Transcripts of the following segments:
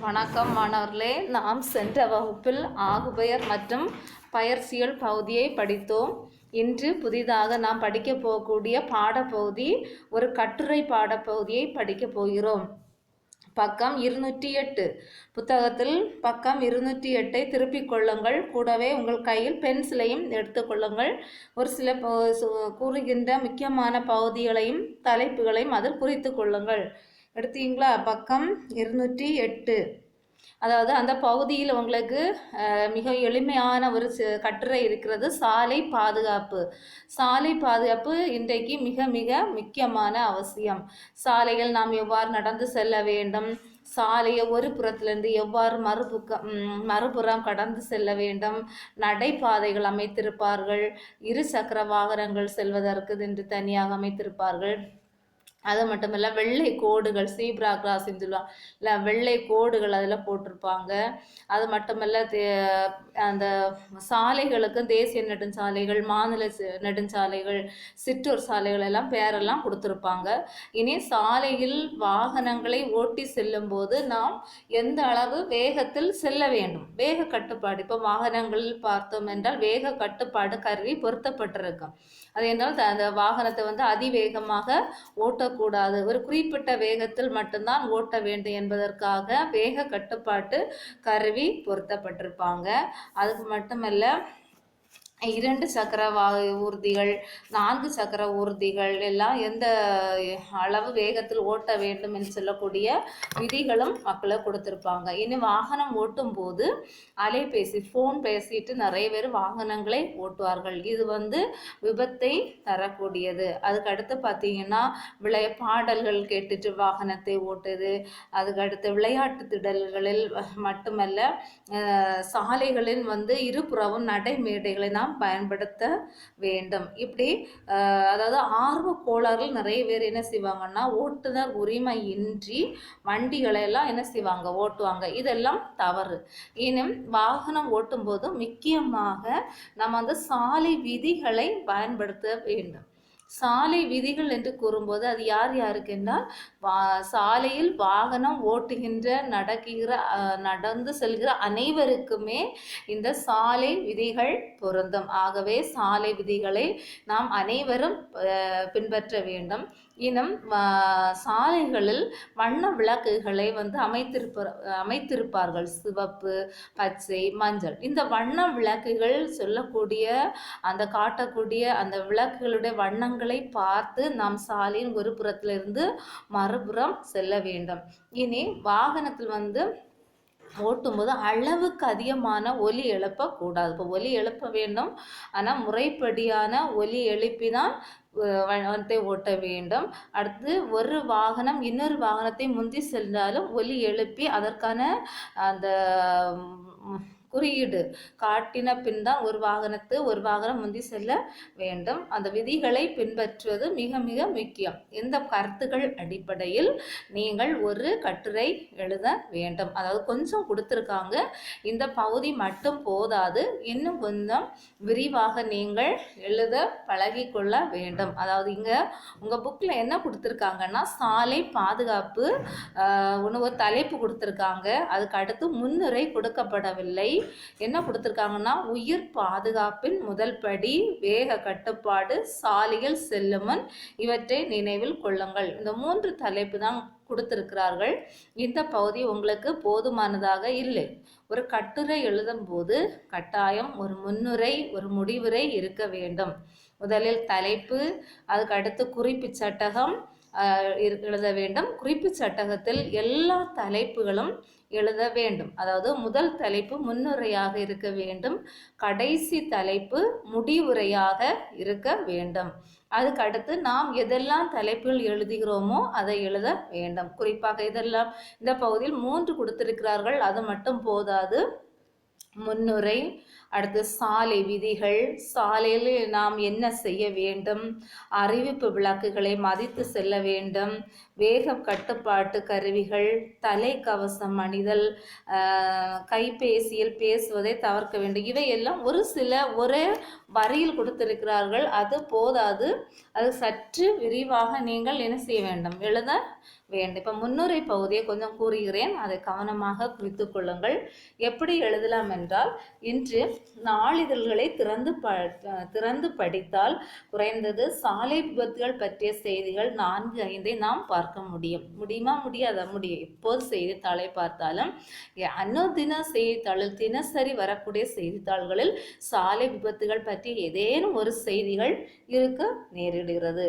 வணக்கம் மாணவர்களே, நாம் சென்ற வகுப்பில் ஆகுபெயர் மற்றும் பெயர்ச்சியல் பகுதியை படித்தோம். இன்று புதிதாக நாம் படிக்க போகக்கூடிய பாடப்பகுதி ஒரு கட்டுரை பாடப்பகுதியை படிக்க போகிறோம். பக்கம் 208 புத்தகத்தில் பக்கம் 208 திருப்பிக் கொள்ளுங்கள். கூடவே உங்கள் கையில் பென்சிலையும் எடுத்துக்கொள்ளுங்கள். ஒரு சில கூறுகின்ற முக்கியமான பகுதிகளையும் தலைப்புகளையும் அதில் குறித்து கொள்ளுங்கள். எடுத்தீங்களா? பக்கம் 208. அதாவது அந்த பகுதியில் உங்களுக்கு மிக எளிமையான ஒரு கட்டுரை இருக்கிறது. சாலை பாதுகாப்பு. சாலை பாதுகாப்பு இன்றைக்கு மிக மிக முக்கியமான அவசியம். சாலைகள் நாம் எவ்வாறு நடந்து செல்ல வேண்டும், சாலையை ஒரு புறத்திலிருந்து எவ்வாறு மறுபுறம் கடந்து செல்ல வேண்டும், நடைபாதைகள் அமைத்திருப்பார்கள், இரு சக்கர வாகனங்கள் செல்வதற்கு என்று தனியாக அமைத்திருப்பார்கள். அது மட்டும் இல்லை, வெள்ளை கோடுகள், சீப்ரா கிராசிங் சொல்லுவாங்க இல்லை, வெள்ளை கோடுகள் அதில் போட்டிருப்பாங்க. அது மட்டுமல்ல, அந்த சாலைகளுக்கு தேசிய நெடுஞ்சாலைகள், மாநில நெடுஞ்சாலைகள், சிற்றூர் சாலைகள் எல்லாம் பேரெல்லாம் கொடுத்துருப்பாங்க. இனி சாலையில் வாகனங்களை ஓட்டி செல்லும் போது நாம் எந்த அளவு வேகத்தில் செல்ல வேண்டும், வேக கட்டுப்பாடு. இப்போ வாகனங்களில் பார்த்தோம் என்றால் வேக கட்டுப்பாடு கருவி பொருத்தப்பட்டிருக்கும். அது என்றால் அந்த வாகனத்தை அதிவேகமாக ஓட்டக்கூடாது, ஒரு குறிப்பிட்ட வேகத்தில் மட்டும்தான் ஓட்ட வேண்டும் என்பதற்காக வேக கட்டுப்பாட்டு கருவி பொருத்தப்பட்டிருப்பாங்க. அதுக்கு மட்டுமல்ல, 2 சக்கர ஊர்திகள், 4 சக்கர ஊர்திகள் எல்லாம் எந்த அளவு வேகத்தில் ஓட்ட வேண்டும் என்று சொல்லக்கூடிய விதிகளும் மக்களை கொடுத்துருப்பாங்க. இனி வாகனம் ஓட்டும் போது அலைபேசி, ஃபோன் பேசிட்டு நிறைய பேர் வாகனங்களை ஓட்டுவார்கள். இது விபத்தை தரக்கூடியது. அதுக்கு அடுத்து பார்த்தீங்கன்னா, பாடல்கள் கேட்டுட்டு வாகனத்தை ஓட்டுது. அதுக்கு அடுத்து விளையாட்டு திடல்களில் மட்டுமல்ல, சாலைகளில் இருபுறமும் நடைமேடைகளை நாம் பயன்படுத்த வேண்டும். இப்படி அதாவது ஆர்வ கோளாறுகள் நிறைய பேர் என்ன செய்வாங்கன்னா, ஓட்டுநர் உரிமை இன்றி வண்டிகளை எல்லாம் என்ன செய்வாங்க, ஓட்டுவாங்க. இதெல்லாம் தவறு. இன்னும் வாகனம் ஓட்டும் போது முக்கியமாக நம்ம சாலை விதிகளை பயன்படுத்த வேண்டும். சாலை விதிகள் என்று கூறும்போது அது யார் யாருக்கு என்றால், சாலையில் வாகனம் ஓட்டுகின்ற நடந்து செல்கிற அனைவருக்குமே இந்த சாலை விதிகள் பொருந்தும். ஆகவே சாலை விதிகளை நாம் அனைவரும் பின்பற்ற வேண்டும். இன்னும் சாலைகளில் வண்ண விளக்குகளை அமைத்திருப்பார்கள். சிவப்பு, பச்சை, மஞ்சள். இந்த வண்ண விளக்குகள் சொல்லக்கூடிய அந்த காட்டக்கூடிய அந்த விளக்குகளுடைய வண்ணங்களை பார்த்து நாம் சாலையின் ஒரு புறத்திலிருந்து மறுபுறம் செல்ல வேண்டும். இனி வாகனத்தில் ஓட்டும்போது அளவுக்கு அதிகமான ஒலி எழுப்பக்கூடாது. இப்போ ஒலி எழுப்ப வேண்டும், ஆனால் முறைப்படியான ஒலி எழுப்பி தான் ஓட்ட வேண்டும். அடுத்து ஒரு வாகனம் இன்னொரு வாகனத்தை முந்தி சென்றாலும் ஒலி எழுப்பி அதற்கான அந்த குறியீடு காட்டின பின் தான் ஒரு வாகனம் முந்தி செல்ல வேண்டும். அந்த விதிகளை பின்பற்றுவது மிக மிக முக்கியம். இந்த கருத்துக்கள் அடிப்படையில் நீங்கள் ஒரு கட்டுரை எழுத வேண்டும். அதாவது கொஞ்சம் கொடுத்துருக்காங்க, இந்த பகுதி மட்டும் போதாது, இன்னும் கொஞ்சம் விரிவாக நீங்கள் எழுத பழகிக்கொள்ள வேண்டும். அதாவது இங்கே உங்கள் புக்கில் என்ன கொடுத்துருக்காங்கன்னா, சாலை பாதுகாப்பு ஒரு தலைப்பு கொடுத்துருக்காங்க. அதுக்கு அடுத்து முன்னுரை கொடுக்கப்படவில்லை. என்ன கொடுத்துருக்காங்கன்னா, உயிர் பாதுகாப்பின் முதல் படி வேக கட்டுப்பாடு, சாலையில் செல்லும் முன் இவற்றை நினைவில் கொள்ளுங்கள். இந்த 3 தலைப்பு தான் கொடுத்திருக்கிறார்கள். இந்த பகுதி உங்களுக்கு போதுமானதாக இல்லை. ஒரு கட்டுரை எழுதும் போது கட்டாயம் ஒரு முன்னுரை, ஒரு முடிவுரை இருக்க வேண்டும். முதலில் தலைப்பு, அதுக்கு அடுத்து குறிப்பு சட்டகம் எழுத வேண்டும். குறிப்பு சட்டகத்தில் எல்லா தலைப்புகளும் எழுத வேண்டும். அதாவது முதல் தலைப்பு முன்னுரையாக இருக்க வேண்டும், கடைசி தலைப்பு முடிவுரையாக இருக்க வேண்டும். அதுக்கு அடுத்து நாம் எதெல்லாம் தலைப்புகள் எழுதுகிறோமோ அதை எழுத வேண்டும். குறிப்பாக இதெல்லாம் இந்த பகுதியில் 3 கொடுத்திருக்கிறார்கள், அது மட்டும் போதாது. முன்னுரை, அடுத்து சாலை விதிகள், சாலையில் நாம் என்ன செய்ய வேண்டும், அறிவிப்பு விளக்குகளை மதித்து செல்ல வேண்டும், வேக கட்டுப்பாட்டு கருவிகள், தலைக்கவசம் அணிதல், கைபேசியில் பேசுவதை தவிர்க்க வேண்டும். இவையெல்லாம் ஒரே வரியில் கொடுத்திருக்கிறார்கள், அது போதாது. அது சற்று விரிவாக நீங்கள் என்ன செய்ய வேண்டும், எழுத வேண்டும். இப்போ முன்னுரை பகுதியை கொஞ்சம் கூறுகிறேன், அதை கவனமாக குறித்து கொள்ளுங்கள். எப்படி எழுதலாம் என்றால், இன்று நாளிதழ்களை திறந்து படித்தால் குறைந்தது சாலை விபத்துகள் பற்றிய செய்திகள் 4-5 நாம் பார்க்க முடியுமா? முடியாத முடியும். எப்போது செய்தித்தாளை பார்த்தாலும் அனுதின செய்தித்தாளில் தினசரி வரக்கூடிய செய்தித்தாள்களில் சாலை விபத்துகள் பற்றி ஏதேனும் ஒரு செய்திகள் இருக்க நேரிடுகிறது.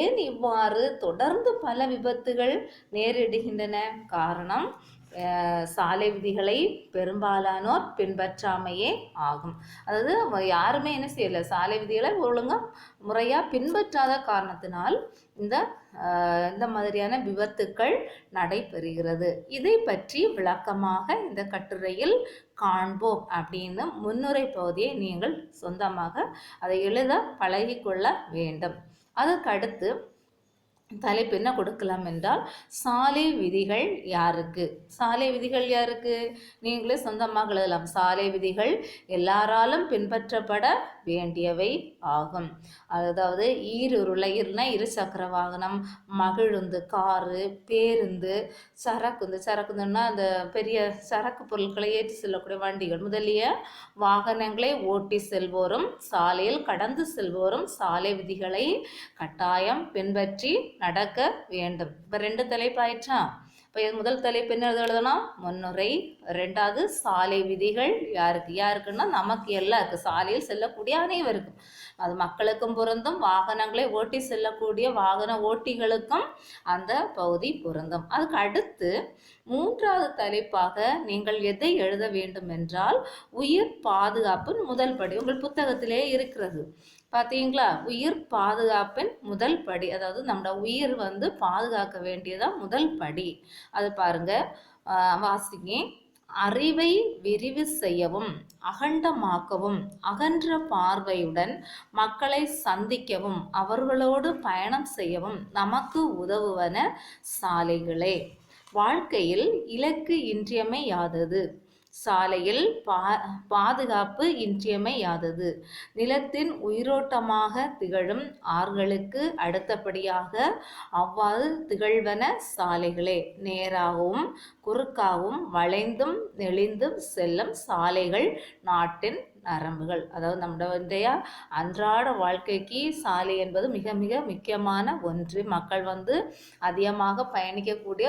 ஏன் இவ்வாறு தொடர்ந்து பல விபத்துகள் நேரிடுகின்றன? காரணம் சாலை விதிகளை பெரும்பாலானோர் பின்பற்றாமையே ஆகும். அதாவது யாருமே என்ன செய்யலை, சாலை விதிகளை ஒழுங்காக முறையாக பின்பற்றாத காரணத்தினால் இந்த மாதிரியான விபத்துக்கள் நடைபெறுகிறது. இதை பற்றி விளக்கமாக இந்த கட்டுரையில் காண்போம் அப்படின்னு முன்னுரை பகுதியை நீங்கள் சொந்தமாக அதை எழுத பழகிக்கொள்ள வேண்டும். அதற்கடுத்து தலைப்பு என்ன கொடுக்கலாம் என்றால், சாலை விதிகள் யாருக்கு? சாலை விதிகள் யாருக்கு? நீங்களே சொந்தமாக எழுதலாம். சாலை விதிகள் எல்லாராலும் பின்பற்றப்பட வேண்டியவை ஆகும். அதாவது ஈருருளைனா இருசக்கர வாகனம், மகிழுந்து, காரு, பேருந்து, சரக்குந்துன்னா அந்த பெரிய சரக்கு பொருட்களை ஏற்றி செல்லக்கூடிய வண்டிகள் முதலிய வாகனங்களை ஓட்டி செல்வோரும் சாலையில் கடந்து செல்வோரும் சாலை விதிகளை கட்டாயம் பின்பற்றி நடக்க வேண்டும். இப்போ 2 தலைப்பாயிற்றா? இப்போ முதல் தலைப்பு என்ன எழுதணும்? முன்னுரை. 2வது சாலை விதிகள் யாருக்குன்னா நமக்கு எல்லாருக்கும், சாலையில் செல்லக்கூடிய அனைவருக்கும். அது மக்களுக்கும் பொருந்தும், வாகனங்களை ஓட்டி செல்லக்கூடிய வாகன ஓட்டிகளுக்கும் அந்த பகுதி பொருந்தும். அதுக்கு அடுத்து 3வது தலைப்பாக நீங்கள் எதை எழுத வேண்டும் என்றால், உயிர் பாதுகாப்பின் முதல் படி. உங்கள் புத்தகத்திலே இருக்கிறது பார்த்தீங்களா? உயிர் பாதுகாப்பின் முதல் படி, அதாவது நம்மளோட உயிர் பாதுகாக்க வேண்டியதான் முதல் படி. அது பாருங்க, வாசிங்க. அறிவை விரிவு செய்யவும் அகண்டமாக்கவும் அகன்ற பார்வையுடன் மக்களை சந்திக்கவும் அவர்களோடு பயணம் செய்யவும் நமக்கு உதவுவன சாலைகளே. வாழ்க்கையில் இலக்கு இன்றியமையாதது. சாலையில் பாதுகாப்பு இன்றியமையாதது. நிலத்தின் உயிரோட்டமாக திகழும் ஆறுகளுக்கு அடுத்தபடியாக அவ்வாறு திகழ்வன சாலைகளே. நேராகவும் குறுக்காகவும் வளைந்தும் நெளிந்தும் செல்லும் சாலைகள் நாட்டின் நரம்புகள். அதாவது நம்முடைய அன்றாட வாழ்க்கைக்கு சாலை என்பது மிக மிக முக்கியமான ஒன்று. மக்கள் அதிகமாக பயணிக்கக்கூடிய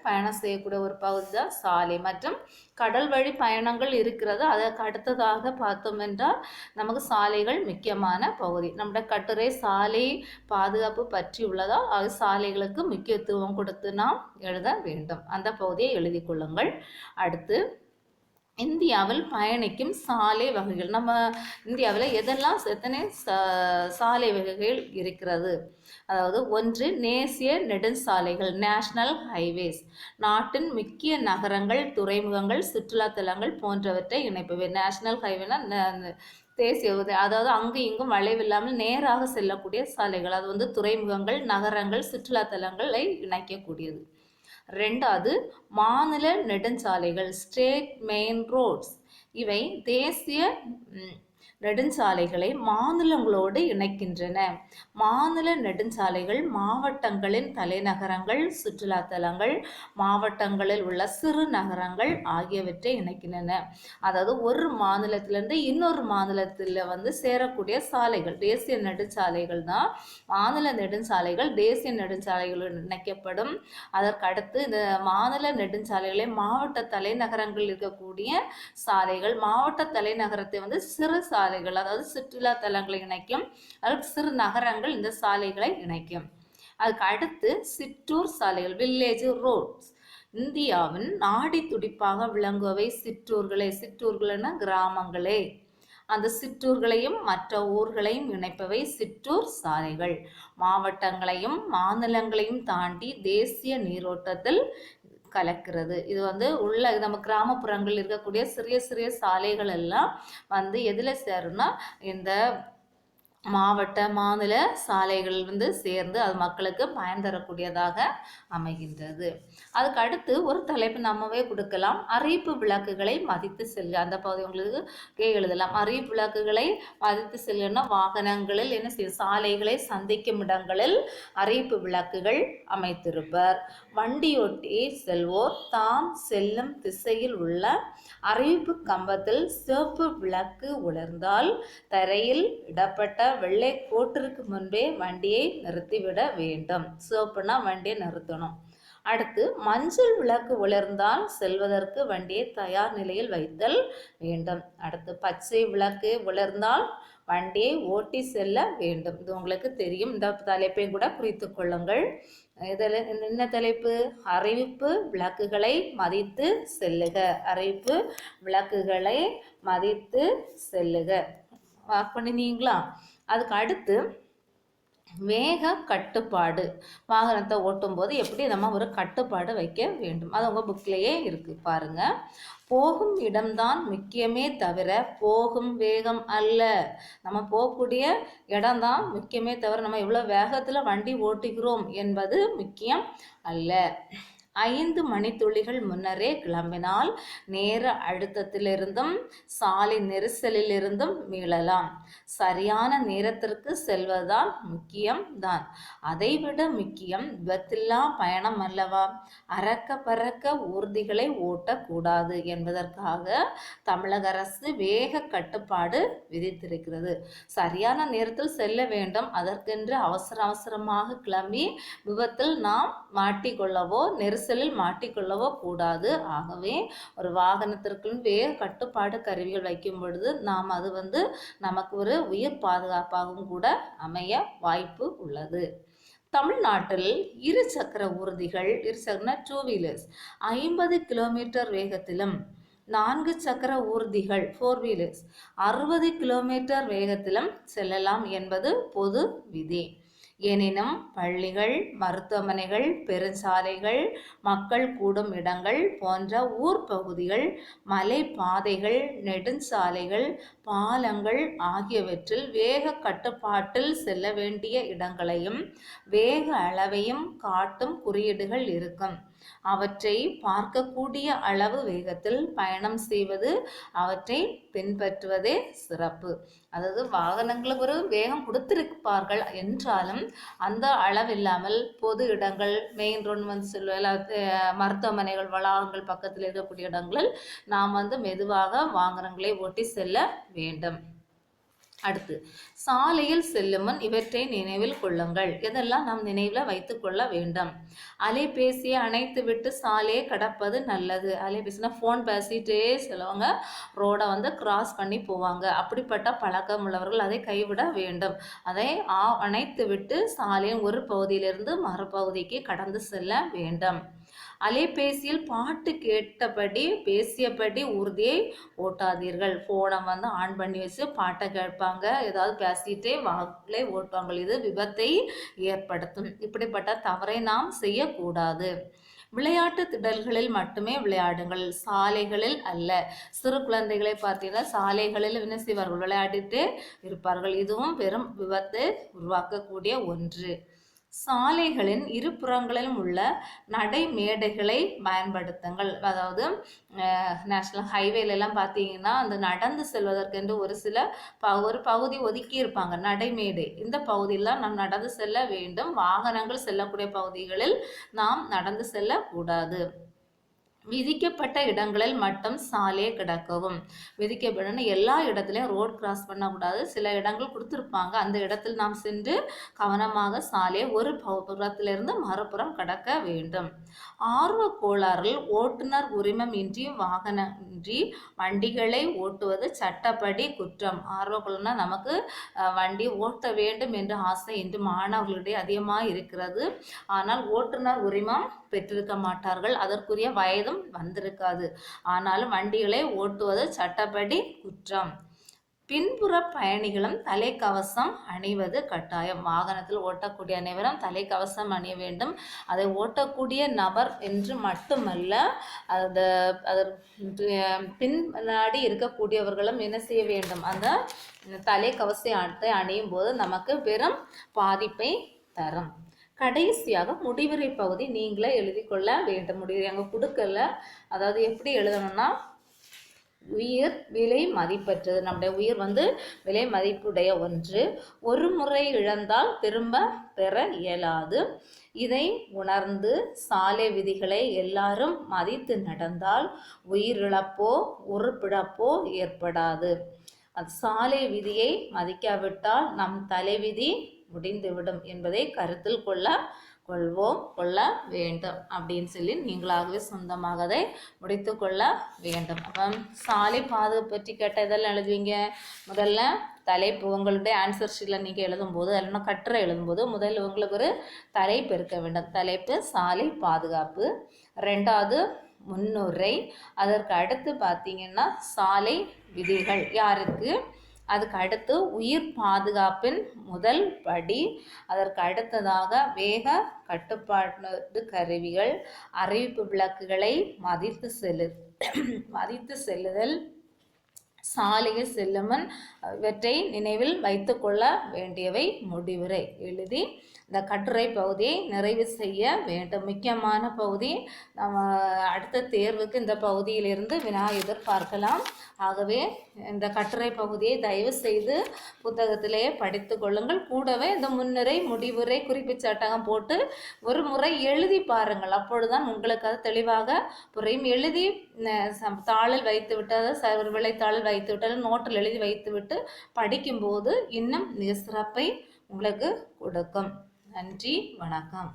பயணம் செய்யக்கூடிய ஒரு பகுதி தான் சாலை. மற்றும் கடல் வழி பயணங்கள் இருக்கிறது. அதற்கு அடுத்ததாக பார்த்தோம் என்றால் நமக்கு சாலைகள் முக்கியமான பகுதி. நம்முடைய கட்டுரை சாலை பாதுகாப்பு பற்றி உள்ளதால் அது சாலைகளுக்கு முக்கியத்துவம் கொடுத்து நாம் எழுத வேண்டும். அந்த பகுதியை எழுதி கொள்ளுங்கள். அடுத்து, இந்தியாவில் பயணிக்கும் சாலை வகைகள். நம்ம இந்தியாவில் எத்தனை சாலை வகைகள் இருக்கிறது? அதாவது 1, தேசிய நெடுஞ்சாலைகள், நேஷனல் ஹைவேஸ். நாட்டின் முக்கிய நகரங்கள், துறைமுகங்கள், சுற்றுலாத்தலங்கள் போன்றவற்றை இணைப்பவை. நேஷனல் ஹைவேனா தேசிய, அதாவது அங்கு இங்கும் வளைவில்லாமல் நேராக செல்லக்கூடிய சாலைகள். அது துறைமுகங்கள், நகரங்கள், சுற்றுலாத்தலங்களை இணைக்கக்கூடியது. 2வது மாநில நெடுஞ்சாலைகள், ஸ்டேட் மெயின் ரோட்ஸ். இவை தேசிய நெடுஞ்சாலைகளை மாநிலங்களோடு இணைக்கின்றன. மாநில நெடுஞ்சாலைகள் மாவட்டங்களின் தலைநகரங்கள், சுற்றுலாத்தலங்கள், மாவட்டங்களில் உள்ள சிறு நகரங்கள் ஆகியவற்றை இணைக்கின்றன. அதாவது ஒரு மாநிலத்திலிருந்து இன்னொரு மாநிலத்தில் சேரக்கூடிய சாலைகள் தேசிய நெடுஞ்சாலைகள் தான். மாநில நெடுஞ்சாலைகள் தேசிய நெடுஞ்சாலைகளுடன் இணைக்கப்படும். அதற்கு அடுத்து இந்த மாநில நெடுஞ்சாலைகளை மாவட்ட தலைநகரங்கள் இருக்கக்கூடிய சாலைகள், மாவட்ட தலைநகரத்தை சிறு சாலைகள், அதாவது சுற்றுலா தலங்களை இணைக்கும். அதற்கு சிறு நகரங்கள் இந்த சாலைகளை இணைக்கும். அதுக்கு அடுத்து சிற்றூர் சாலைகள், வில்லேஜ் ரோட்ஸ். இந்தியாவின் நாடி துடிப்பாக விளங்குவவை சிற்றூர்களே. சிற்றூர்கள்னா கிராமங்களே. அந்த சிற்றூர்களையும் மற்ற ஊர்களையும் இணைப்பவை சிற்றூர் சாலைகள். மாவட்டங்களையும் மாநிலங்களையும் தாண்டி தேசிய நீரோட்டத்தில் கலக்கிறது. இது நம்ம கிராமப்புறங்களில் இருக்கக்கூடிய சிறிய சிறிய சாலைகள் எல்லாம் எதில் சேரும்னா இந்த மாவட்ட மாநில சாலைகள் சேர்ந்து அது மக்களுக்கு பயன் தரக்கூடியதாக அமைகின்றது. அதுக்கு அடுத்து ஒரு தலைப்பு நம்மவே கொடுக்கலாம், அறிவிப்பு விளக்குகளை மதித்து செல்க. அந்த பகுதி உங்களுக்கு எழுதலாம். அறிவிப்பு விளக்குகளை மதித்து செல்லுன்னா வாகனங்களில் என்ன செய்ய, சாலைகளை சந்திக்கும் இடங்களில் அறிவிப்பு விளக்குகள் அமைத்திருப்பர். வண்டியோட்டி செல்வோர் தாம் செல்லும் திசையில் உள்ள அறிவிப்பு கம்பத்தில் சிவப்பு விளக்கு உலர்ந்தால் தரையில் இடப்பட்ட வெள்ளை கோட்டிற்கு முன்பே வண்டியை நிறுத்திவிட வேண்டும். சிவப்புனா வண்டியை நிறுத்தணும். அடுத்து மஞ்சள் விளக்கு உலர்ந்தால் செல்வதற்கு வண்டியை தயார் நிலையில் வைத்தல் வேண்டும். அடுத்து பச்சை விளக்கு உலர்ந்தால் வண்டியை ஓட்டி செல்ல வேண்டும். இது உங்களுக்கு தெரியும். இந்த தலைப்பை கூட குறித்து கொள்ளுங்கள். இதில் என்ன தலைப்பு? அறிவிப்பு விளக்குகளை மதித்து செல்லுக. அறிவிப்பு விளக்குகளை மதித்து செல்லுக. வாக் பண்ணினீங்களா? அதுக்கு அடுத்து வேக கட்டுப்பாடு. வாகனத்தை ஓட்டும் போது எப்படி நம்ம ஒரு கட்டுப்பாடு வைக்க வேண்டும், அது உங்கள் புக்லேயே இருக்குது பாருங்கள். போகும் இடம்தான் முக்கியமே தவிர போகும் வேகம் அல்ல. நம்ம போகக்கூடிய இடம்தான் முக்கியமே தவிர நம்ம எவ்வளோ வேகத்தில் வண்டி ஓட்டுகிறோம் என்பது முக்கியம் அல்ல. 5 மணித்துளிகள் முன்னரே கிளம்பினால் நேர அழுத்தத்திலிருந்தும் சாலை நெரிசலிலிருந்தும் மீளலாம். சரியான நேரத்திற்கு செல்வதுதான் முக்கியம்தான். அதைவிட முக்கியம் விபத்தில்லா பயணம் அல்லவா? அறக்க பறக்க ஊர்திகளை ஓட்டக்கூடாது என்பதற்காக தமிழக அரசு வேக கட்டுப்பாடு விதித்திருக்கிறது. சரியான நேரத்தில் செல்ல வேண்டும். அதற்கென்று அவசரமாக கிளம்பி விபத்தில் நாம் மாட்டிக்கொள்ளவோ நெரிசலில் மாட்டிக்கொள்ளவோ கூடாது. ஆகவே ஒரு வாகனத்திற்கு வேக கட்டுப்பாடு கருவிகள் வைக்கும் பொழுது நாம் அது நமக்கு ஒரு உயிர் பாதுகாப்பாகவும் கூட அமைய வாய்ப்பு உள்ளது. தமிழ்நாட்டில் இருசக்கர ஊர்திகள், இருசக்கர 2 வீலர்ஸ் 50 கிலோமீட்டர் வேகத்திலும் 4 சக்கர ஊர்திகள் 4 வீலர்ஸ் 60 கிலோமீட்டர் வேகத்திலும் செல்லலாம் என்பது பொது விதி. எனினும் பள்ளிகள், மருத்துவமனைகள், பெருஞ்சாலைகள், மக்கள் கூடும் இடங்கள் போன்ற ஊர் பகுதிகள், மலை பாதைகள், நெடுஞ்சாலைகள், பாலங்கள் ஆகியவற்றில் வேக கட்டுப்பாட்டில் செல்ல வேண்டிய இடங்களையும் வேக அளவையும் காட்டும் குறியீடுகள் இருக்கும். அவற்றை பார்க்கக்கூடிய அளவு வேகத்தில் பயணம் செய்வது, அவற்றை பின்பற்றுவதே சிறப்பு. அதாவது வாகனங்களுக்கு ஒரு வேகம் கொடுத்திருப்பார்கள் என்றாலும் அந்த அளவில்லாமல் பொது இடங்கள், மெயின் ரோடு மருத்துவமனைகள் வளாகங்கள் பக்கத்தில் இருக்கக்கூடிய இடங்களில் நாம் மெதுவாக வாகனங்களை ஓட்டி செல்ல வேண்டும். அடுத்து சாலையில் செல்லும் முன் இவற்றை நினைவில் கொள்ளுங்கள். இதெல்லாம் நாம் நினைவில் வைத்து கொள்ள வேண்டும். அலைபேசியை அணைத்து விட்டு சாலையை கடப்பது நல்லது. அலைபேசினா ஃபோன் பேசிட்டே செல்லுவாங்க, ரோடை கிராஸ் பண்ணி போவாங்க. அப்படிப்பட்ட பழக்கம் உள்ளவர்கள் அதை கைவிட வேண்டும். அதை அணைத்து விட்டு சாலையின் ஒரு பகுதியிலிருந்து மறுபகுதிக்கு கடந்து செல்ல வேண்டும். அலைபேசியில் பாட்டு கேட்டபடி பேசியபடி ஊர்தியை ஓட்டாதீர்கள். ஃபோனை ஆன் பண்ணி வச்சு பாட்டை கேட்பாங்க, ஏதாவது பேசிட்டே வாக்களை ஓட்டுவாங்க. இது விபத்தை ஏற்படுத்தும். இப்படிப்பட்ட தவறை நாம் செய்யக்கூடாது. விளையாட்டு திடல்களில் மட்டுமே விளையாடுங்கள், சாலைகளில் அல்ல. சிறு குழந்தைகளை பார்த்தீங்கன்னா சாலைகளில் என்ன செய்வார்கள், விளையாடிட்டு இருப்பார்கள். இதுவும் பெரும் விபத்தை உருவாக்கக்கூடிய ஒன்று. சாலைகளின் இருபுறங்களிலும் உள்ள நடைமேடைகளை பயன்படுத்துங்கள். அதாவது நேஷ்னல் ஹைவேலெல்லாம் பார்த்தீங்கன்னா அந்த நடந்து செல்வதற்கென்று ஒரு பகுதி ஒதுக்கி இருப்பாங்க, நடைமேடை. இந்த பகுதியில் நாம் நடந்து செல்ல வேண்டும். வாகனங்கள் செல்லக்கூடிய பகுதிகளில் நாம் நடந்து செல்லக்கூடாது. விதிக்கப்பட்ட இடங்களில் மட்டும் சாலையை கிடக்கவும். விதிக்கப்பட்ட எல்லா இடத்துலையும் ரோட் கிராஸ் பண்ணக்கூடாது. சில இடங்கள் கொடுத்துருப்பாங்க, அந்த இடத்தில் நாம் சென்று கவனமாக சாலையை ஒரு புறத்திலிருந்து மறுபுறம் கடக்க வேண்டும். ஆர்வ கோளாறில் ஓட்டுநர் உரிமம் இன்றி வாகனமின்றி வண்டிகளை ஓட்டுவது சட்டப்படி குற்றம். ஆர்வக்கோளாறுனா நமக்கு வண்டி ஓட்ட வேண்டும் என்ற ஆசை இன்று மாணவர்களிடையே அதிகமாக இருக்கிறது. ஆனால் ஓட்டுநர் உரிமம் பெற்றிருக்க மாட்டார்கள், அதற்குரிய வயதும் வந்திருக்காது. ஆனாலும் வண்டிகளை ஓட்டுவது சட்டப்படி குற்றம். பின்புற பயணிகளும் தலைக்கவசம் அணிவது கட்டாயம். வாகனத்தில் ஓட்டக்கூடிய அனைவரும் தலைக்கவசம் அணிய வேண்டும். அதை ஓட்டக்கூடிய நபர் என்று மட்டுமல்ல, பின்னாடி இருக்கக்கூடியவர்களும் என்ன செய்ய வேண்டும், அந்த தலைக்கவசத்தை அணியும் போது நமக்கு பெரும் பாதிப்பை தரும். கடைசியாக முடிவுரை பகுதி நீங்களே எழுதி கொள்ள வேண்டும். முடிவுரை அங்கே கொடுக்கல. அதாவது எப்படி எழுதணும்னா, உயிர் விலை மதிப்பற்றது. நம்முடைய உயிர் விலை மதிப்புடைய ஒன்று. ஒரு முறை இழந்தால் திரும்ப பெற இயலாது. இதை உணர்ந்து சாலை விதிகளை எல்லாரும் மதித்து நடந்தால் உயிரிழப்போ உறுப்பிழப்போ ஏற்படாது. அது சாலை விதியை மதிக்காவிட்டால் நம் தலைவிதி முடிந்துவிடும் என்பதை கருத்தில் கொள்ள வேண்டும் அப்படின்னு சொல்லி நீங்களாகவே சொந்தமாக அதை முடித்து கொள்ள வேண்டும். அப்போ சாலை பாதுகாப்பு பற்றி கேட்ட இதெல்லாம் எழுதுவீங்க. முதல்ல தலைப்பு உங்களுடைய ஆன்சர் ஷீட்டில் நீங்கள் எழுதும்போது இல்லைன்னா கட்டுரை எழுதும்போது முதல்ல உங்களுக்கு ஒரு தலைப்பு இருக்க வேண்டும். தலைப்பு சாலை பாதுகாப்பு. ரெண்டாவது முன்னுரை. அதற்கு அடுத்து பார்த்தீங்கன்னா சாலை விதிகள் யாருக்கு. அதுக்கு அடுத்து உயிர் பாதுகாப்பின் முதல் படி. அதற்கு அடுத்ததாக வேக கட்டுப்பாட்டு கருவிகள், அறிவிப்பு விளக்குகளை மதித்து செல்லுதல், சாலையில் செல்லுமன் இவற்றை நினைவில் வைத்து கொள்ள வேண்டியவை முடிவுரை எழுதி இந்த கட்டுரை பகுதியை நிறைவு செய்ய வேண்டும். முக்கியமான பகுதி. நம்ம அடுத்த தேர்வுக்கு இந்த பகுதியிலிருந்து வினா எதிர்பார்க்கலாம். ஆகவே இந்த கட்டுரை பகுதியை தயவு செய்து புத்தகத்திலேயே படித்து கொள்ளுங்கள். கூடவே இந்த முன்னுரை, முடிவுரை, குறிப்பு சட்டகம் போட்டு ஒரு முறை எழுதி பாருங்கள். அப்பொழுதுதான் உங்களுக்கு அது தெளிவாக புரியும். எழுதி தாளில் வைத்து விட்டால் விளைத்தாளில் வைத்து விட்டால் நோட்டில் எழுதி வைத்துவிட்டு படிக்கும்போது இன்னும் மிக சிறப்பை உங்களுக்கு கொடுக்கும். நன்றி, வணக்கம்.